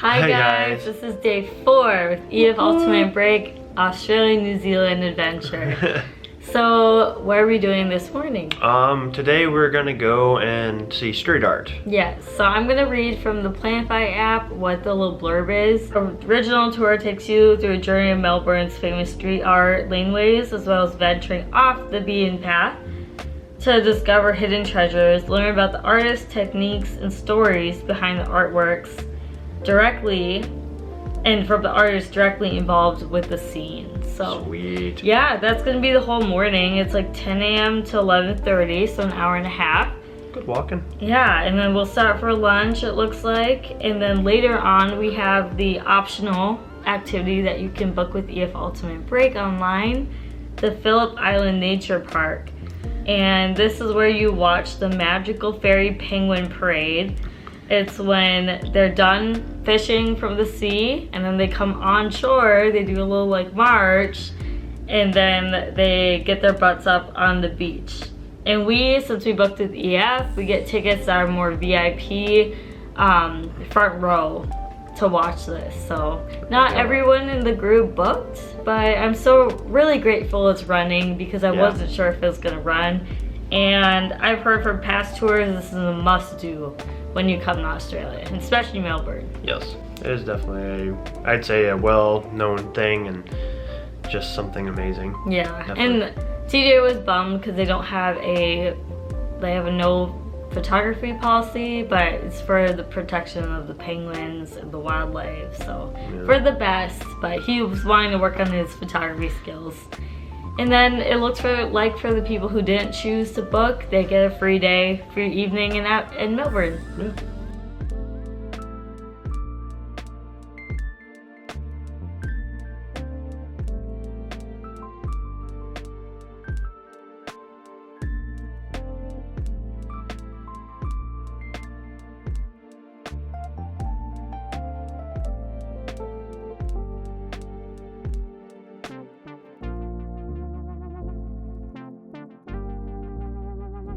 Hi guys, this is day 4 with EF Ultimate Break Australia-New Zealand adventure. So, what are we doing this morning? Today we're gonna go and see street art. Yes, so I'm gonna read from the Planify app what the little blurb is. The original tour takes you through a journey of Melbourne's famous street art laneways, as well as venturing off the beaten path to discover hidden treasures, learn about the artists, techniques, and stories behind the artworks directly, and from the artists directly involved with the scene. So sweet. Yeah, that's gonna be the whole morning. It's like 10 a.m. to 11:30, so an hour and a half. Good walking. Yeah, and then we'll stop for lunch, it looks like, and then later on we have the optional activity that you can book with EF Ultimate Break online, the PHILLIP Island Nature Park. And this is where you watch the magical fairy penguin parade. It's when they're done fishing from the sea and then they come on shore, they do a little like march, and then they get their butts up on the beach. And since we booked with EF, we get tickets that are more VIP, front row to watch this. So not everyone in the group booked, but I'm so really grateful it's running because I wasn't sure if it was gonna run. And I've heard from past tours, this is a must-do when you come to Australia, especially Melbourne. Yes, it is definitely I'd say a well-known thing and just something amazing. Yeah, definitely. And TJ was bummed because they have a no photography policy, but it's for the protection of the penguins and the wildlife, so for the best. But he was wanting to work on his photography skills. And then it looks for the people who didn't choose to book, they get a free day, free evening in Melbourne. Yeah.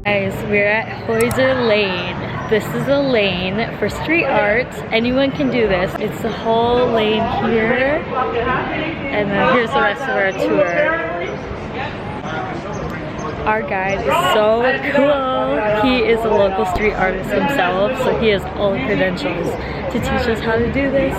Guys, we're at Hoyser Lane. This is a lane for street art. Anyone can do this. It's the whole lane here. And then here's the rest of our tour. Our guide is so cool. He is a local street artist himself, so he has all the credentials to teach us how to do this.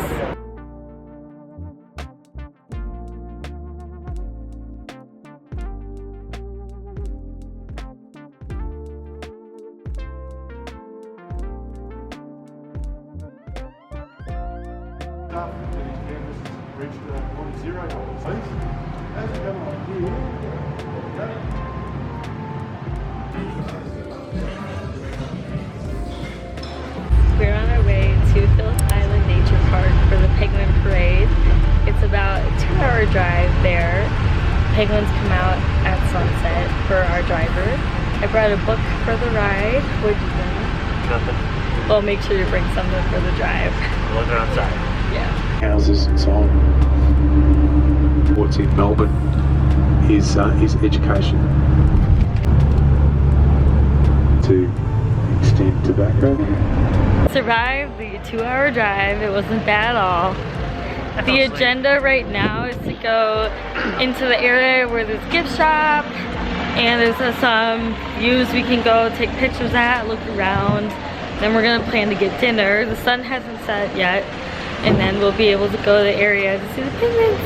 We're on our way to PHILLIP Island Nature Park for the Penguin Parade. It's about a 2-hour drive there. Penguins come out at sunset for our driver. I brought a book for the ride. What'd you bring? Nothing. Well, make sure you bring something for the drive. I'm looking outside. Yeah. Houses and so on. What's in Melbourne is education. To extend tobacco. Survived the 2-hour drive. It wasn't bad at all. The agenda right now is to go into the area where there's a gift shop and there's some views we can go take pictures at, look around. Then we're gonna plan to get dinner. The sun hasn't set yet, and then we'll be able to go to the area to see the penguins.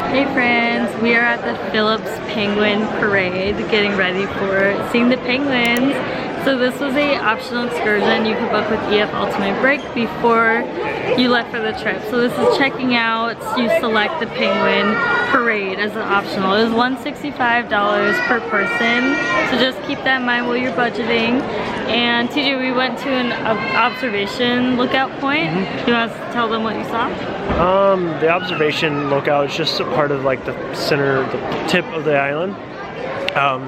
Hey friends, we are at the PHILLIP's Penguin Parade getting ready for seeing the penguins. So this was a optional excursion you could book with EF Ultimate Break before you left for the trip. So this is checking out, you select the penguin parade as an optional. It was $165 per person, so just keep that in mind while you're budgeting. And TJ, we went to an observation lookout point. You want to tell them what you saw? The observation lookout is just a part of like the center, the tip of the island.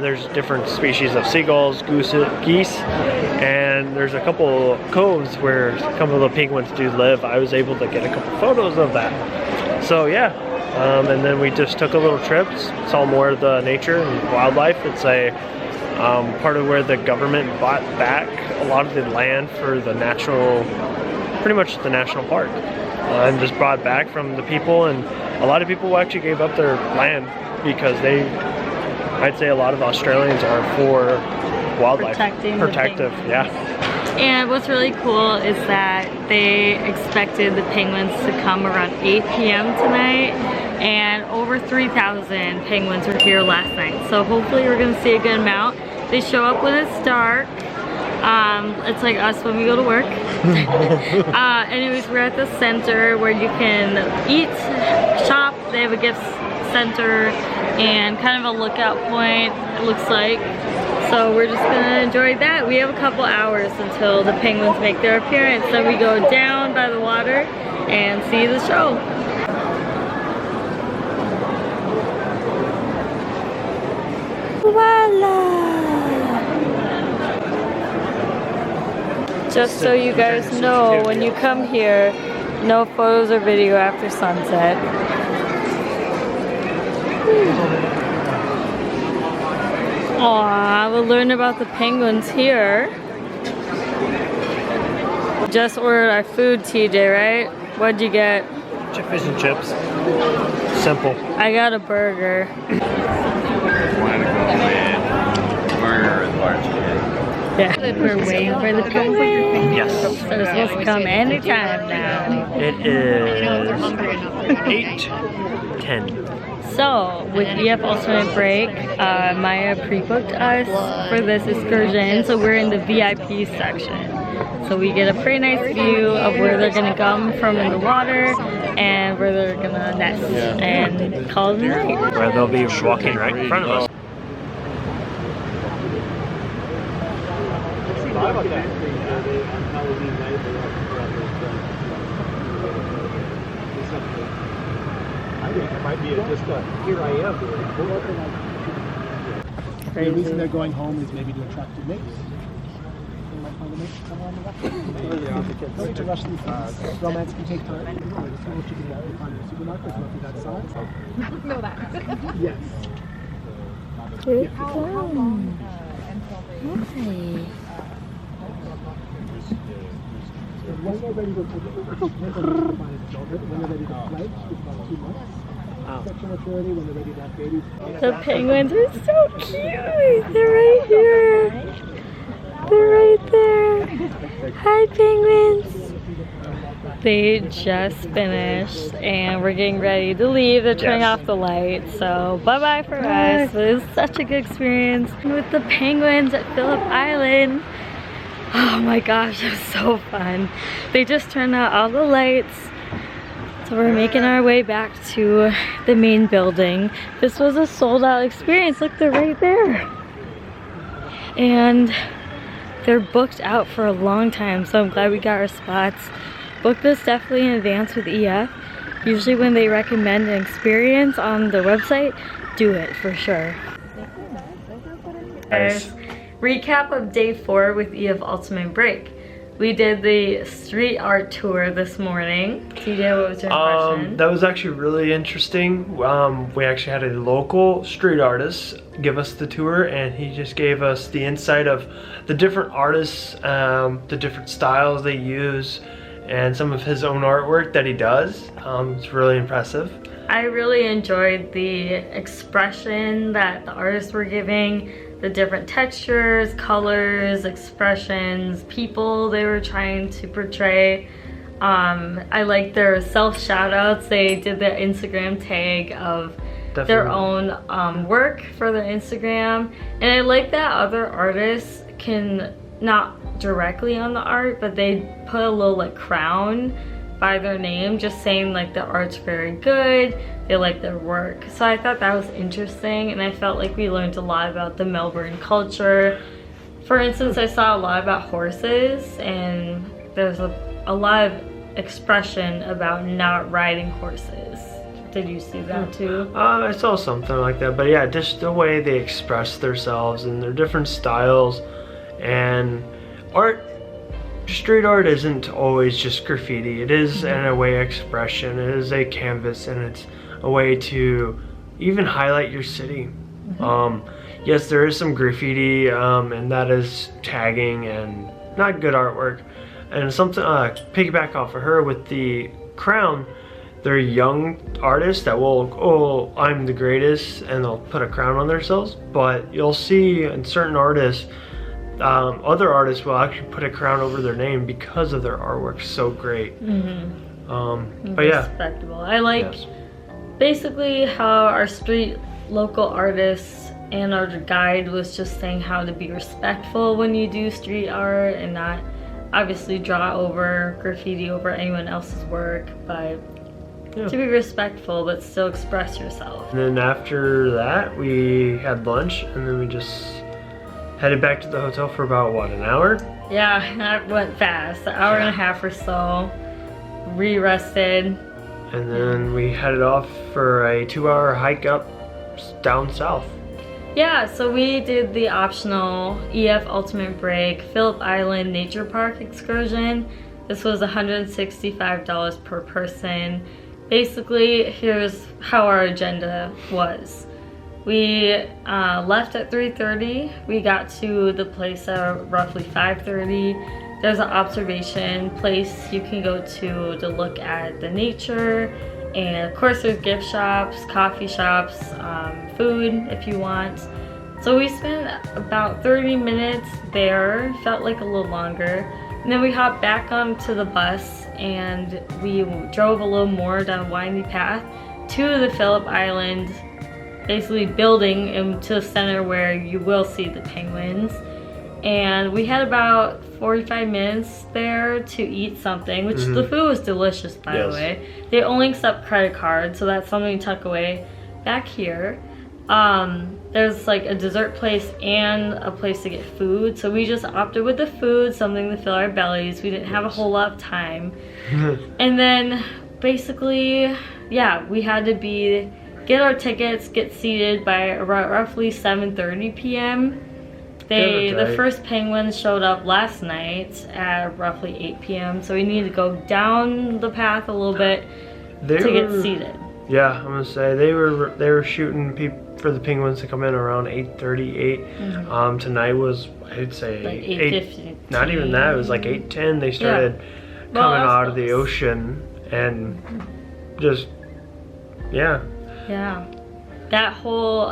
There's different species of seagulls, geese, and there's a couple coves where a couple of the penguins do live. I was able to get a couple photos of that. So yeah, and then we just took a little trip, saw more of the nature and wildlife. It's a part of where the government bought back a lot of the land for the natural, pretty much the national park, and just brought back from the people. And a lot of people actually gave up their land because I'd say a lot of Australians are for wildlife. Protective, yeah. And what's really cool is that they expected the penguins to come around 8 p.m. tonight, and over 3,000 penguins were here last night. So hopefully we're gonna see a good amount. They show up when it's dark. It's like us when we go to work. Anyways, we're at the center where you can eat, shop. They have a gift center and kind of a lookout point, it looks like. So we're just gonna enjoy that. We have a couple hours until the penguins make their appearance. Then we go down by the water and see the show. Voila! Just so you guys know, when you come here, no photos or video after sunset. Aw, we'll learn about the penguins here. Just ordered our food, TJ, right? What'd you get? Fish and chips. Simple. I got a burger. Burger with large kid. Yeah. We're waiting for the penguins. Yes. They're supposed to come anytime now. It is 8:10. So, with EF Ultimate Break, Mayia pre-booked us for this excursion, so we're in the VIP section. So we get a pretty nice view of where they're gonna come from in the water and where they're gonna nest and call it a night. Where they'll be walking right in front of us. It might be just a here I am. The reason they're going home is maybe to attract the mates. They might find a mate somewhere on the left. Don't to rush these things. Romance can take time. Just know what you can find in the supermarket. Not that size. Know that. Yes. How long? When they're ready to fly, it's about 2 months. Sexual maturity, when they're ready to have babies. The penguins are so cute. They're right here. They're right there. Hi, penguins. They just finished and we're getting ready to leave. They're turning off the lights, so bye-bye for us. It was such a good experience with the penguins at PHILLIP Island. Oh my gosh, it was so fun. They just turned out all the lights. So we're making our way back to the main building. This was a sold out experience. Look, they're right there. And they're booked out for a long time, so I'm glad we got our spots. Book this definitely in advance with EF. Usually when they recommend an experience on their website, do it for sure. Nice. Recap of day 4 with EF Ultimate Break. We did the street art tour this morning. TJ, what was your impression? That was actually really interesting. We actually had a local street artist give us the tour, and he just gave us the insight of the different artists, the different styles they use, and some of his own artwork that he does. It's really impressive. I really enjoyed the expression that the artists were giving, the different textures, colors, expressions, people they were trying to portray. I like their self shout-outs. They did the Instagram tag of their own work for their Instagram. And I like that other artists can, not directly on the art, but they put a little like crown by their name, just saying like the art's very good, they like their work. So I thought that was interesting, and I felt like we learned a lot about the Melbourne culture. For instance, I saw a lot about horses, and there's a lot of expression about not riding horses. Did you see that too? I saw something like that, but yeah, just the way they express themselves and their different styles. And art, street art isn't always just graffiti. It is in a way expression. It is a canvas, and it's a way to even highlight your city. Yes, there is some graffiti, and that is tagging and not good artwork. And something, piggyback off of her with the crown, they're young artists that will, oh, I'm the greatest, and they'll put a crown on themselves. But you'll see in certain artists, other artists will actually put a crown over their name because of their artwork. So great. But yeah, respectable. I like basically how our street local artists and our guide was just saying how to be respectful when you do street art and not obviously draw over graffiti over anyone else's work, but to be respectful but still express yourself. And then after that we had lunch, and then we just headed back to the hotel for about, what, an hour? Yeah, that went fast. An hour and a half or so. Re-rested. And then we headed off for a 2-hour hike up down south. Yeah, so we did the optional EF Ultimate Break PHILLIP Island Nature Park excursion. This was $165 per person. Basically, here's how our agenda was. We left at 3:30. We got to the place at roughly 5:30. There's an observation place you can go to look at the nature. And of course there's gift shops, coffee shops, food if you want. So we spent about 30 minutes there, felt like a little longer. And then we hopped back onto the bus and we drove a little more down a windy path to the PHILLIP Island, basically building into the center where you will see the penguins. And we had about 45 minutes there to eat something, which the food was delicious, by the way. They only accept credit cards, so that's something to tuck away. Back here, there's like a dessert place and a place to get food. So we just opted with the food, something to fill our bellies. We didn't have a whole lot of time. And then basically, yeah, we had to get our tickets, get seated by roughly 7:30 p.m. The first penguins showed up last night at roughly 8 p.m. So we need to go down the path a little bit to get seated. Yeah, I'm gonna say they were shooting for the penguins to come in around 8:38. Tonight was, I'd say, like 8:50. Not even that. It was like 8:10. They started coming out of the ocean, and just yeah. That whole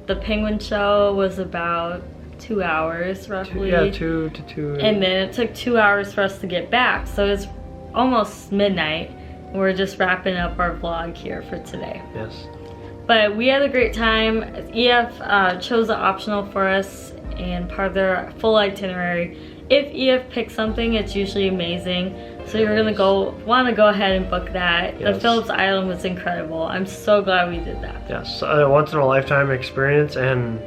the penguin show was about 2 hours roughly. Two to 2. And then it took 2 hours for us to get back, so it's almost midnight. We're just wrapping up our vlog here for today. Yes. But we had a great time. EF chose the optional for us and part of their full itinerary. If EF picks something, it's usually amazing. So you're gonna want to go ahead and book that. The Phillips Island was incredible. I'm so glad we did that. Yes, a once in a lifetime experience and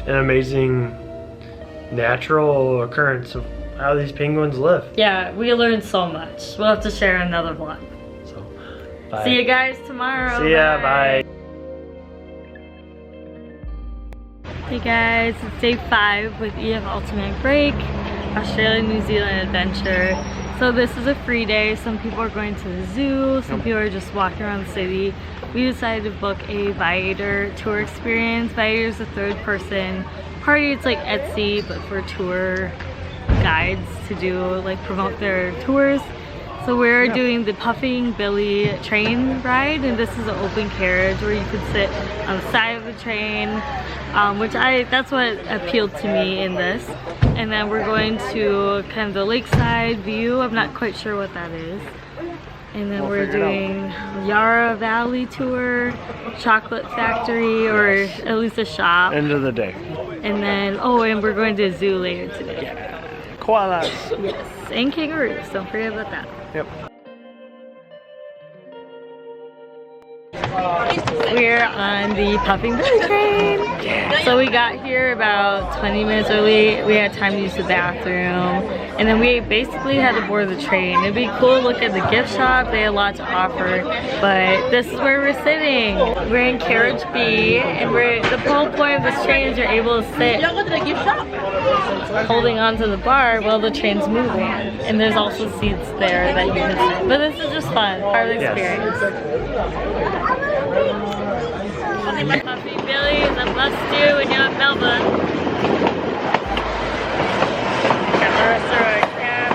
an amazing natural occurrence of how these penguins live. Yeah, we learned so much. We'll have to share another vlog. So, bye. See you guys tomorrow. See ya, bye. Hey guys, it's day 5 with EF Ultimate Break, Australia New Zealand adventure. So this is a free day. Some people are going to the zoo, some people are just walking around the city. We decided to book a Viator tour experience. Viator is a third-person party. It's like Etsy, but for tour guides to do, like, promote their tours. So we're doing the Puffing Billy train ride, and this is an open carriage where you could sit on the side of the train, that's what appealed to me in this. And then we're going to kind of the lakeside view. I'm not quite sure what that is. And then we're doing Yarra Valley tour, chocolate factory, or at least a shop. End of the day. And then, oh, and we're going to the zoo later today. Yeah. Koalas. Yes, and kangaroos. Don't forget about that. Yep. We're on the Puffing Billy train. So we got here about 20 minutes early. We had time to use the bathroom. And then we basically had to board the train. It'd be cool to look at the gift shop. They had a lot to offer. But this is where we're sitting. We're in carriage B. And the whole point of this train is you're able to sit holding onto the bar while the train's moving. And there's also seats there that you can sit. But this is just fun. Part of the experience. Puffing Billy is a must-do when you're in Melbourne. Got the restaurant cabin.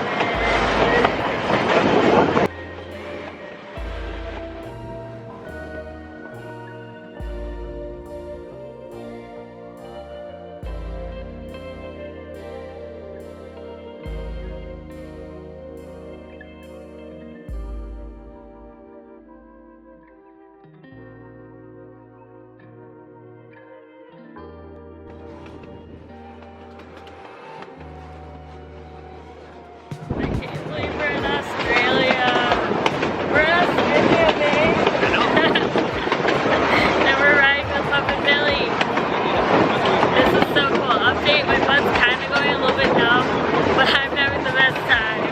I can't believe we're in Australia. We're in Australia, babe. And we're riding the Puffin Billy. This is so cool. Update, my butt's kind of going a little bit numb, but I'm having the best time.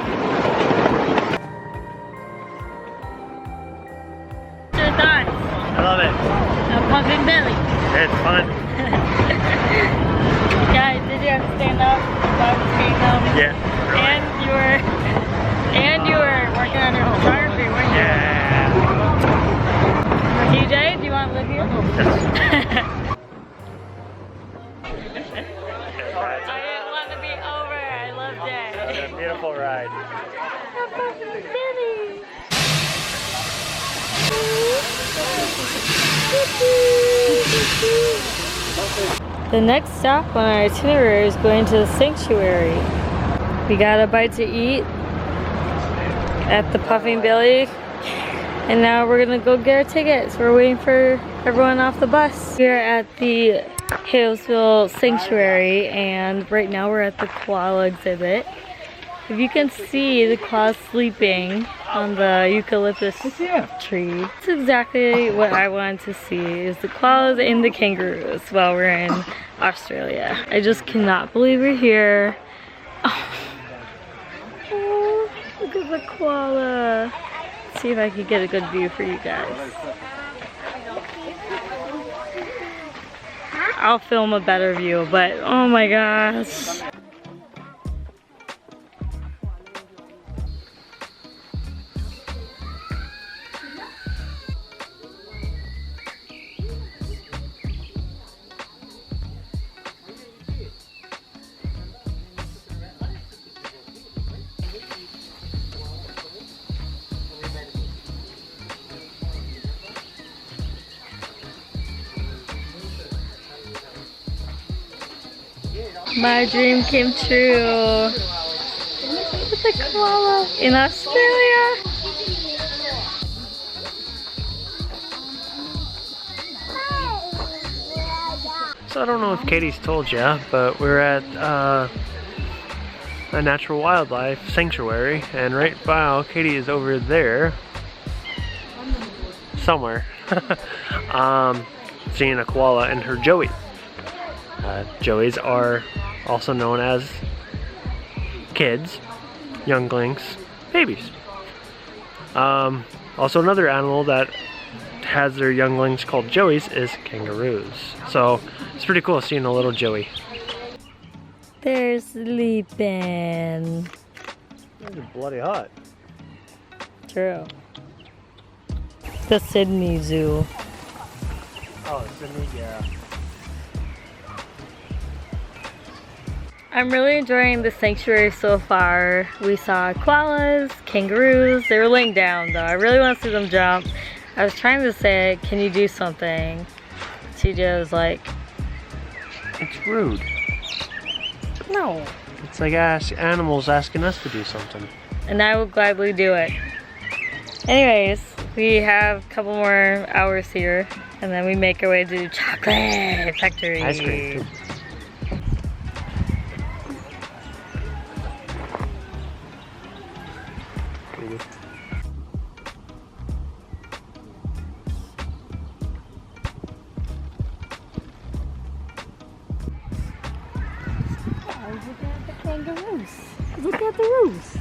What's your thoughts? I love it. A Puffin Billy. It's fun. Guys, did you have to stand up while I was feeding them? Yeah. Really. And you were working on your photography, weren't you? Yeah. TJ, do you want to live here? Yes. I didn't want to be over. I loved it. Beautiful ride. The next stop on our itinerary is going to the sanctuary. We got a bite to eat at the Puffing Billy, and now we're gonna go get our tickets. We're waiting for everyone off the bus. We're at the Townsville Sanctuary, and right now we're at the koala exhibit. If you can see the koala sleeping on the eucalyptus tree, that's exactly what I wanted to see, is the koalas and the kangaroos while we're in Australia. I just cannot believe we're here. Oh, look at the koala. Let's see if I can get a good view for you guys. I'll film a better view, but oh my gosh. My dream came true. Look at the koala in Australia. So I don't know if Katie's told you, but we're at a natural wildlife sanctuary, and right now Katie is over there somewhere seeing a koala and her joey. Joeys are also known as kids, younglings, babies. Also another animal that has their younglings called joeys is kangaroos. So it's pretty cool seeing a little joey. They're sleeping. They're bloody hot. True. The Sydney Zoo. Oh, Sydney, yeah. I'm really enjoying the sanctuary so far. We saw koalas, kangaroos. They were laying down though. I really want to see them jump. I was trying to say, can you do something? TJ was like, It's rude. no. It's like animals asking us to do something. And I will gladly do it. Anyways, we have a couple more hours here, and then we make our way to Chocolate Factory. Ice cream too. maybe. Look at the kangaroos. Look at the roos.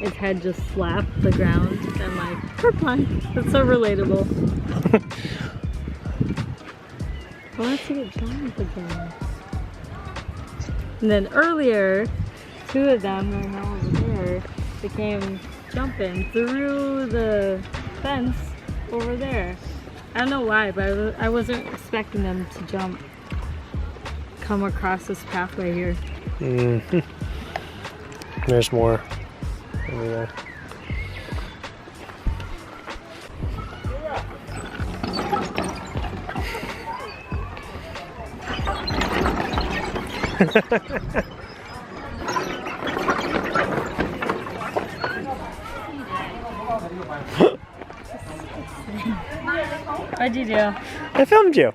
Its head just slapped the ground and like, porcupine. That's so relatable. I want to see it jump again. And then earlier, two of them right now over there, they came jumping through the fence over there. I don't know why, but I wasn't expecting them to come across this pathway here. Mm-hmm. There's more over there. What'd you do? I filmed you.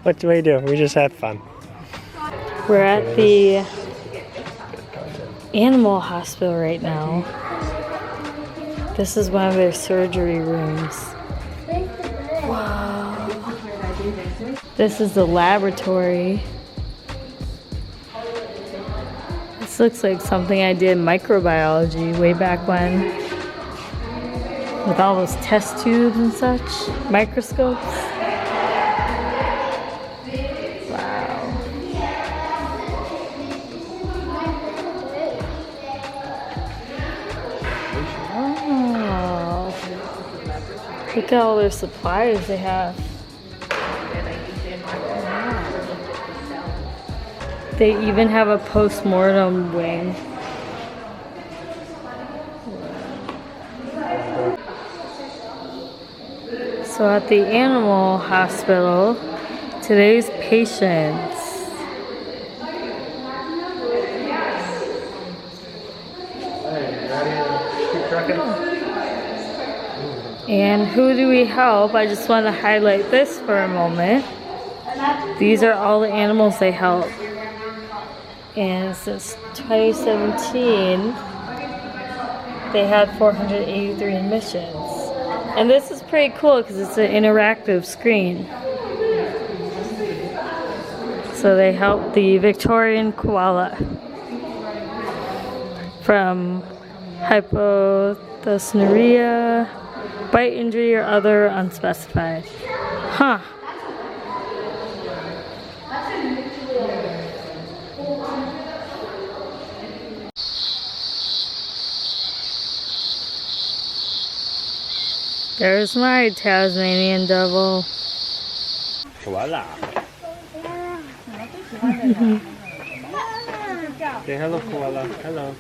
What do we do? We just had fun. We're at the animal hospital right now. This is one of their surgery rooms. Wow. This is the laboratory. This looks like something I did in microbiology way back when. With all those test tubes and such. Microscopes. Wow. Oh. Look at all their supplies they have. They even have a post-mortem wing. So at the animal hospital, today's patients. And who do we help? I just want to highlight this for a moment. These are all the animals they help. And since 2017, they had 483 admissions. And this is pretty cool because it's an interactive screen. So they helped the Victorian koala from hypothyrsnuria, bite injury, or other unspecified. Huh. There's my Tasmanian devil. Koala. Say hello, koala. Hello.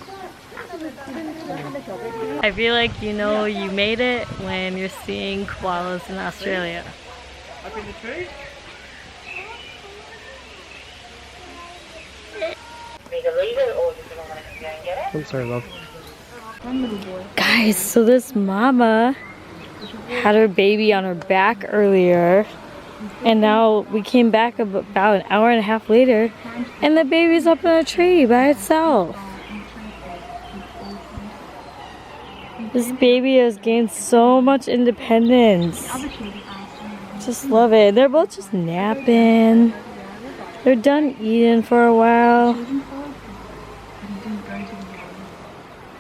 I feel like you know you made it when you're seeing koalas in Australia. Up in the tree? I'm sorry, love. Guys, so this mama had her baby on her back earlier, and now we came back about an hour and a half later, and the baby's up in a tree by itself. This baby has gained so much independence. Just love it. They're both just napping. They're done eating for a while.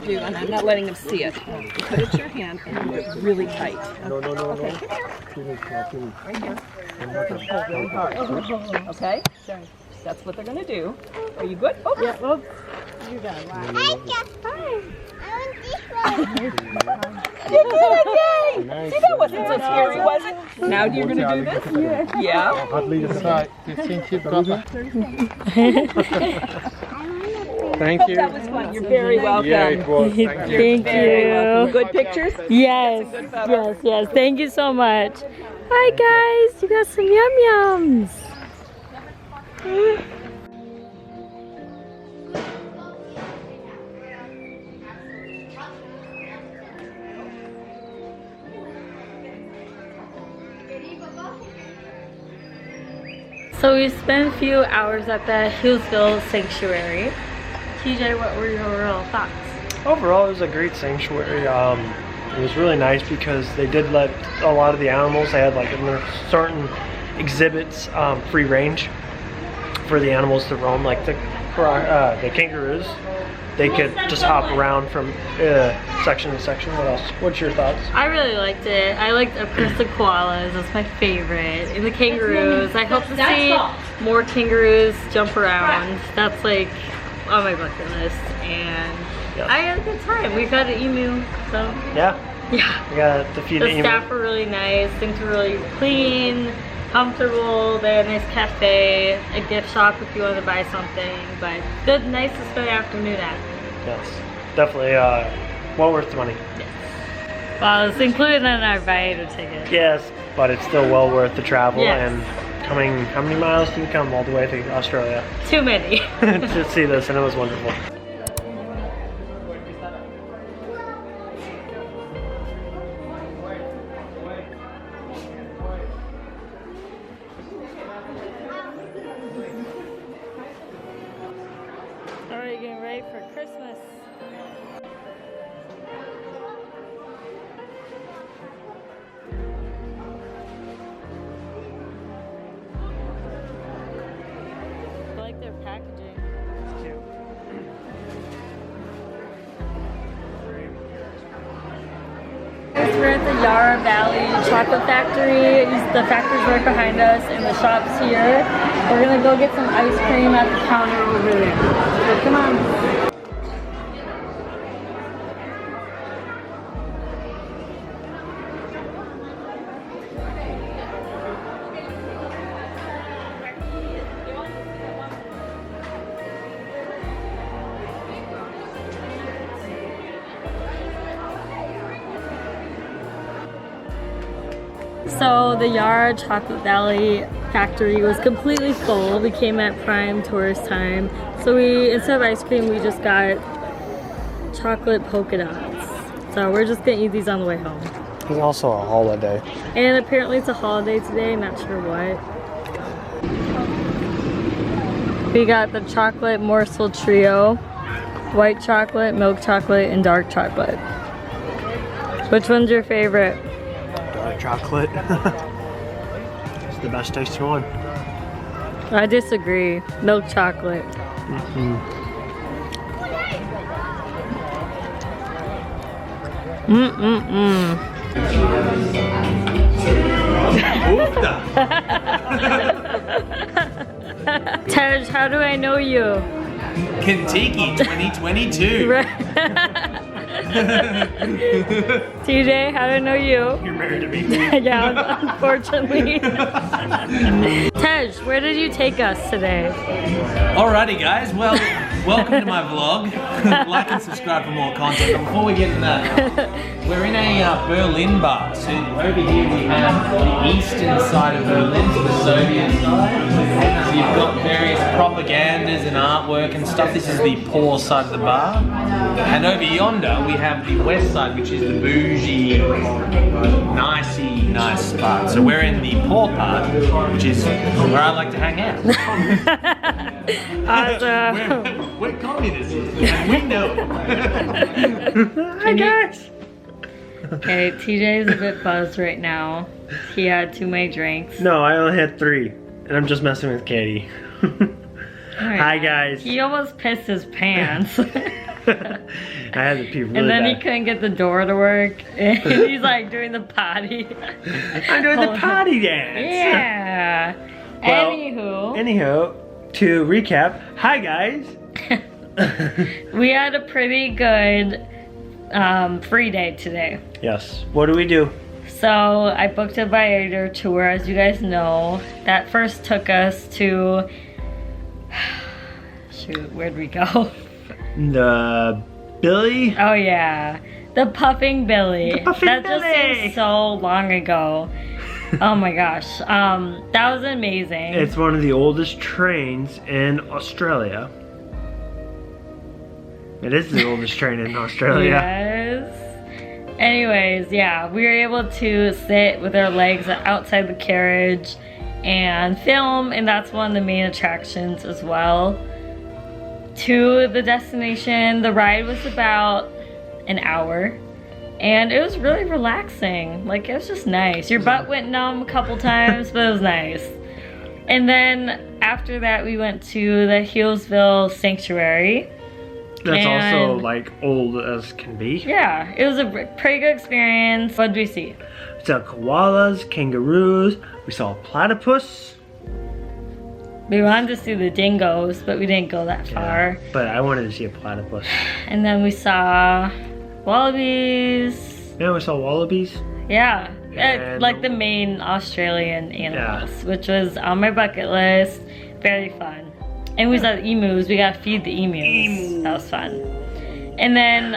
And I'm not letting them see it. You put it in your hand and hold it really tight. No. Okay. Right here. And pull really hard. Okay? That's what they're going to do. Are you good? Oh, yeah. Oops. You got it. You did it! Yay! See, that wasn't so scary, was it? Now you're going to do this? Yeah. Thank you. That was fun. You're very welcome. Yeah, it was. Thank you. Thank you. Good pictures? Yes. Thank you so much. Hi guys, you got some yum-yums. So we spent a few hours at the Hillsville Sanctuary. TJ, what were your overall thoughts? Overall, it was a great sanctuary. It was really nice because they did let a lot of the animals, they had like in their certain exhibits free range for the animals to roam, like the kangaroos. They could just hop around from section to section. What else? What's your thoughts? I really liked it. I liked, of course, the koalas. That's my favorite. And the kangaroos. I hope to see more kangaroos jump around. That's like on my bucket list. And I had a good time. We got an emu, so. Yeah? Yeah. We got to feed the emu. The staff were really nice. Things were really clean, comfortable. They had a nice cafe, a gift shop if you wanted to buy something. But good, nice to spend the afternoon at. Yes, definitely well worth the money. Yes. Well, it's included in our Viator ticket. Yes, but it's still well worth the travel. Yes. And coming, how many miles did we come all the way to Australia? Too many. To see this, and it was wonderful. Alright, getting ready for Christmas. I like their packaging. It's cute. We're at the Yarra Valley Chocolate Factory. The factory's right behind us and the shop's here. We're gonna go get some ice cream at the counter over there. So come on. So the Yarra Chocolate Valley factory was completely full. We came at prime tourist time. So we, instead of ice cream, we just got chocolate polka dots. So we're just gonna eat these on the way home. It's also a holiday. And apparently it's a holiday today, not sure what. We got the chocolate morsel trio. White chocolate, milk chocolate, and dark chocolate. Which one's your favorite? Dark chocolate. It's the best tasting one. I disagree. Milk chocolate. Tej, how do I know you? Kentucky 2022. Right. TJ, how do I know you? You're married to me. Yeah, unfortunately. Tej, where did you take us today? Alrighty guys, well, welcome to my vlog. Like and subscribe for more content. But before we get into that, we're in a Berlin bar. So over here we have the eastern side of Berlin, so the Soviet side. So you've got various propagandas and artwork and stuff. This is the poor side of the bar. And over yonder we have the west side, which is the bougie, nice part. So we're in the poor part, which is where I like to hang out. Awesome. We're communists, and we know it. Hi guys. Okay, TJ is a bit buzzed right now. He had too many drinks. No, I only had 3. And I'm just messing with Katie. Hi guys. He almost pissed his pants. I had to pee really And then bad. he couldn't get the door to work. And he's like doing the potty. I'm doing the potty dance. Yeah. Well, Anywho, to recap, hi guys. we had a pretty good free day today. Yes. What do we do? So I booked a Viator tour, as you guys know. That first took us to, shoot, where'd we go? The Billy? Oh yeah, the Puffing Billy. The Puffing that Billy. just seems so long ago. Oh my gosh, that was amazing. It's one of the oldest trains in Australia. It is the oldest train in Australia. Yes. Anyways, yeah, we were able to sit with our legs outside the carriage and film, and that's one of the main attractions as well to the destination. The ride was about an hour, and it was really relaxing. Like, it was just nice. Your butt went numb a couple times, but it was nice. And then after that, we went to the Healesville Sanctuary. That's also like old as can be. Yeah, it was a pretty good experience. What did we see? We saw koalas, kangaroos, we saw a platypus. We wanted to see the dingoes, but we didn't go that far. But I wanted to see a platypus. And then we saw wallabies. Yeah, we saw wallabies. Yeah, And like the main Australian animals, which was on my bucket list. Very fun. And we saw the emus. We got to feed the emus. That was fun. And then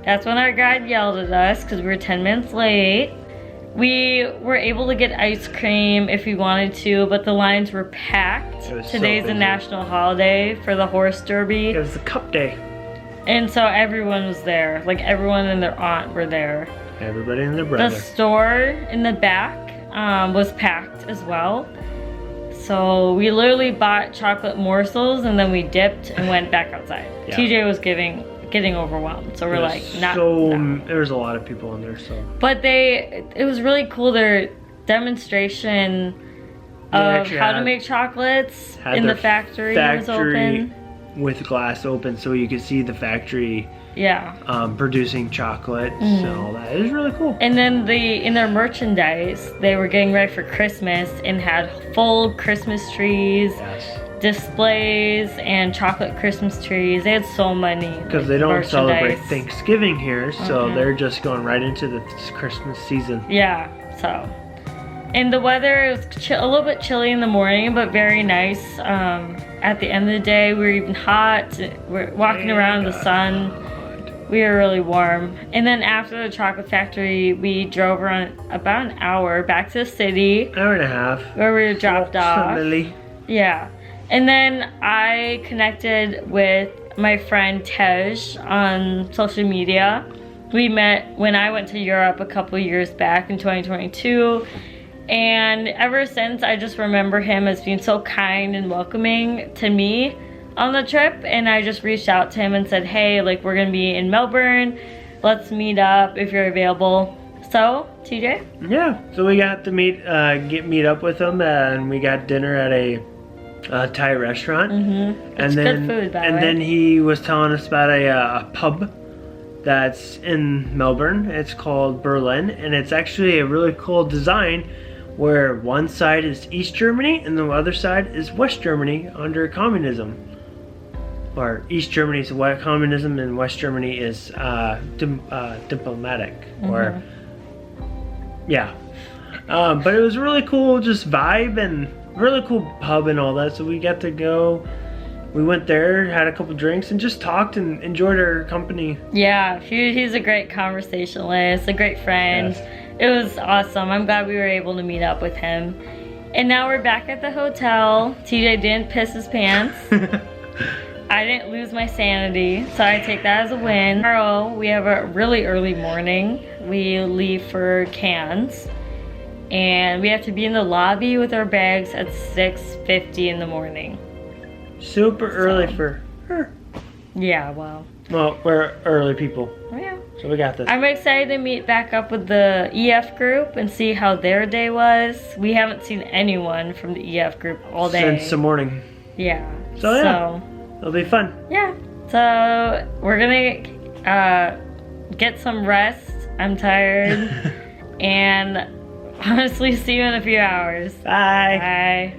that's when our guide yelled at us because we were 10 minutes late. We were able to get ice cream if we wanted to, but the lines were packed. Today's a national holiday for the horse derby. It was the cup day. And so everyone was there. Like, everyone and their aunt were there. Everybody and their brother. The store in the back was packed as well. So we literally bought chocolate morsels and then we dipped and went back outside. Yeah. TJ was getting overwhelmed, so we're like, there was a lot of people in there, so. But it was really cool, their demonstration of how to make chocolates in the factory was open. With glass open so you could see the factory producing chocolate and all that. It was really cool. And then in their merchandise, they were getting ready for Christmas and had full Christmas trees, displays, and chocolate Christmas trees. They had so many. Because they don't celebrate Thanksgiving here, so they're just going right into the Christmas season. Yeah, so. And the weather was a little bit chilly in the morning, but very nice. At the end of the day, we were even hot. We're walking around in the sun. We were really warm. And then after the chocolate factory, we drove around about an hour back to the city. Hour and a half. Where we were dropped off. Yeah. And then I connected with my friend Tej on social media. We met when I went to Europe a couple years back in 2022. And ever since, I just remember him as being so kind and welcoming to me on the trip. And I just reached out to him and said, hey, like, we're gonna be in Melbourne. Let's meet up if you're available. So, TJ? Yeah, so we got to meet up with him, and we got dinner at a Thai restaurant. It's good food, by the way. Then he was telling us about a pub that's in Melbourne. It's called Berlin, and it's actually a really cool design where one side is East Germany and the other side is West Germany under communism. Or East Germany is communism and West Germany is diplomatic. Or but it was really cool, just vibe and really cool pub and all that. So we got to go. We went there, had a couple drinks, and just talked and enjoyed our company. Yeah, he's a great conversationalist, a great friend. Yes. It was awesome. I'm glad we were able to meet up with him. And now we're back at the hotel. TJ didn't piss his pants. I didn't lose my sanity, so I take that as a win. Tomorrow, we have a really early morning. We leave for Cairns. And we have to be in the lobby with our bags at 6:50 in the morning. Super early for her. Yeah, well, we're early people. Yeah. So we got this. I'm excited to meet back up with the EF group and see how their day was. We haven't seen anyone from the EF group all day. Since the morning. Yeah. So it'll be fun. Yeah. So we're gonna get some rest. I'm tired. And honestly, see you in a few hours. Bye. Bye.